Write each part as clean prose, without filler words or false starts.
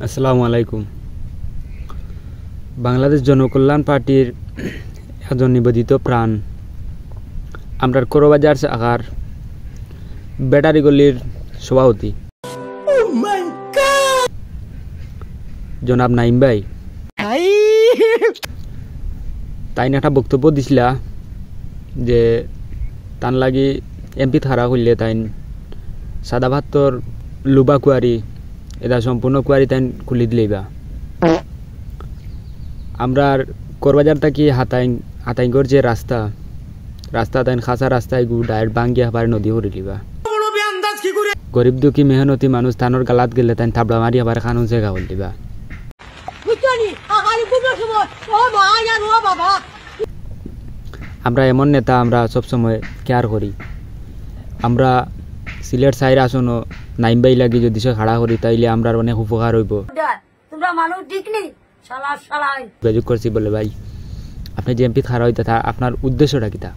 আসসালামু আলাইকুম। বাংলাদেশ জনকল্যাণ পার্টির একজন নিবেদিত প্রাণ আমরার করবাজার শাখার ব্যাটারি গলির সভাপতি জনাব নাইম ভাই তাই একটা বক্তব্য দিছিলা যে তান লাগি এমপি থারা হইলে তাই সাদা ভাতর লুবা কুয়ারি এটা সম্পূর্ণ কুয়ারি তাই খুলি দিলেইবা আমরা করবাজার থাকি হাতাইঙ্গর যে রাস্তা তাই খাসা রাস্তায় গু ডাইরেক্ট বাঙ্গিয়া পারে নদী হরি লিবা গরিব দুঃখী মেহনতি মানুষ তানোর গালাত গেলে তাই থাবড়া মারি আবার খানুন জায়গা হল দিবা আমরা এমন নেতা আমরা সবসময় কেয়ার করি। আমরা সিলেট সাইড আসনো নাইম বাই লাগি যদি সে খাড়া করি তাইলে আমরা অনেক উপকার হইব। যোগাযোগ করছি বলে ভাই আপনি যে এমপি খাড়া হইতে আপনার উদ্দেশ্যটা কিতা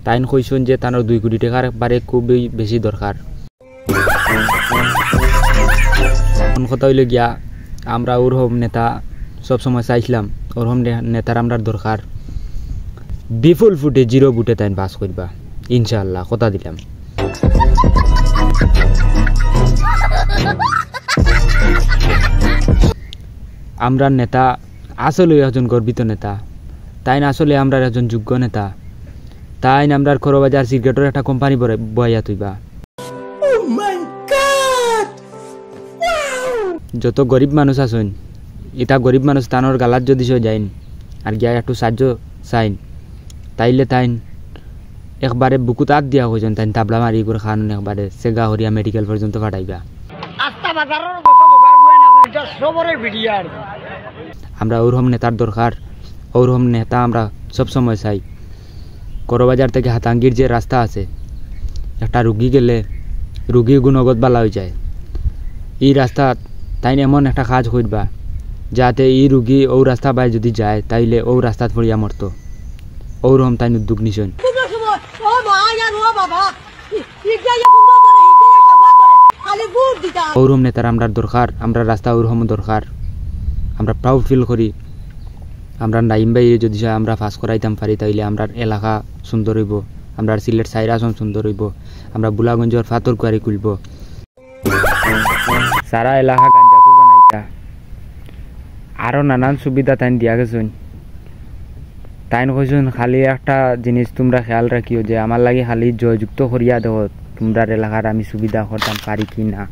তাইন কইসুন যে তানোর 2 কোটি টাকার বারে খুবই বেশি দরকার। কথা হইলে গিয়া আমরা ওরকম নেতা সবসময় চাইছিলাম ওরকম নেতার আমরা দরকার। বিপুল ফুটে 0 বুটে তাই পাস করবা ইনশাআল্লাহ কথা দিলাম। আমরা নেতা আসলে একজন গর্বিত নেতা তাই আসলে আমরা একজন যোগ্য নেতা তাই আমরা করবাজার সিগারেটের একটা কোম্পানি বইয়া তুইবা। যত গরিব মানুষ আছেন এটা গরিব মানুষ তানোর গালাত যদি সে যাইন আর গিয়া একটু সাহায্য চাইন তাইলে তাইন একবারে বুকুত আত দিয়া হয়েছেন তাই তাবলা মারি করে খান একবারে সেগা হরিয়া মেডিকেল পর্যন্ত পাঠাইবা। আমরা ওরকম নেতার দরকার ওরকম নেতা আমরা সবসময় চাই। করবাজার থেকে হাতাঙ্গির যে রাস্তা আছে একটা রুগী গেলে রুগীর গুণগত বালা হয়ে যায়। এই রাস্তা তাই এমন একটা কাজ করবা যাতে এই রুগী ও রাস্তা বাই যদি যায় তাইলে ও রাস্তাত পড়িয়া মরত ওরকম তাই উদ্যোগ নিছেন। ওরকম নেতার আমরা দরকার আমরা রাস্তা ওরকম দরকার। আমরা প্রাউড ফিল করি আমরা নাইম ভাই যদি আমরা পাস করাইতাম পারি তাইলে আমরা এলাকা সুন্দর হইব, আমরা সিলেট সাইড আসন সুন্দর হইব, আমরা বুলাগঞ্জর ফাতর কুয়ারি খুলব, সারা এলাকা গাঞ্জাপুর বানাইতা আরো নানান সুবিধা তাই দিয়া গেছেন। তাই কইছেন খালি একটা জিনিস তোমরা খেয়াল রাখিও যে আমার লাগে খালি জয়যুক্ত করিয়া দেও তোমরা এলাকার আমি সুবিধা করতাম পারি কি না।